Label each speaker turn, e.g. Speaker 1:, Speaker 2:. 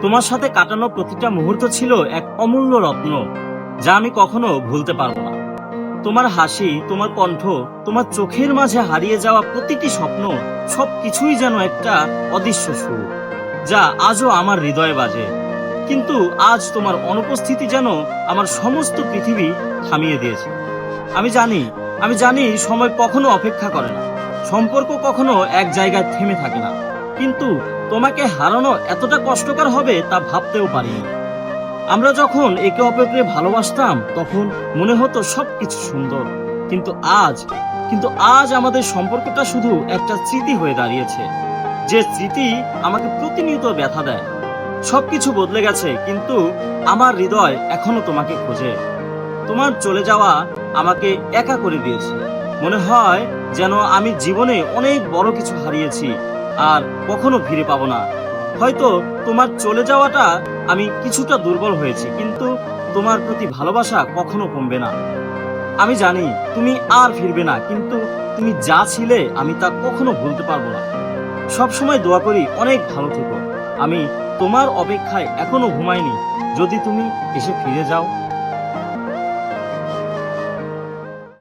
Speaker 1: তোমার সাথে কাটানো প্রতিটা মুহূর্ত ছিল এক অমূল্য রত্ন, যা আমি কখনো ভুলতে পারবো না। তোমার হাসি, তোমার কণ্ঠ, তোমার চোখের মাঝে হারিয়ে যাওয়া প্রতিটি স্বপ্ন, সবকিছুই যেন একটা অদৃশ্য সুর, যা আজও আমার হৃদয়ে বাজে। কিন্তু আজ তোমার অনুপস্থিতি যেন আমার সমস্ত পৃথিবী থামিয়ে দিয়েছে। আমি জানি সময় কখনো অপেক্ষা করে না, সম্পর্ক কখনো এক জায়গায় থেমে থাকে না, কিন্তু তোমাকে হারানো এতটা কষ্টকর হবে তা ভাবতেও পারিনি। আমরা যখন একে অপরকে ভালোবাসতাম তখন মনে হতো সবকিছু সুন্দর, কিন্তু আজ কিন্তু আজ আমাদের সম্পর্কটা শুধু একটা স্মৃতি হয়ে দাঁড়িয়েছে, যে স্মৃতি আমাকে প্রতিনিয়ত ব্যথা দেয়। সবকিছু বদলে গেছে, কিন্তু আমার হৃদয় এখনো তোমাকে খোঁজে। তোমার চলে যাওয়া আমাকে একা করে দিয়েছে। মনে হয় যেন আমি জীবনে অনেক বড় কিছু হারিয়েছি আর কখনো ফিরে পাবো না। হয়তো তোমার চলে যাওয়াটা আমি কিছুটা দুর্বল হয়েছি, কিন্তু তোমার প্রতি ভালোবাসা কখনো কমবে না। আমি জানি তুমি আর ফিরবে না, কিন্তু তুমি যা ছিলে আমি তা কখনো ভুলতে পারবো না। সব সময় দোয়া করি অনেক ভালো থেকো। আমি তোমার অপেক্ষায় এখনো ঘুমাইনি। যদি তুমি এসে ফিরে যাও।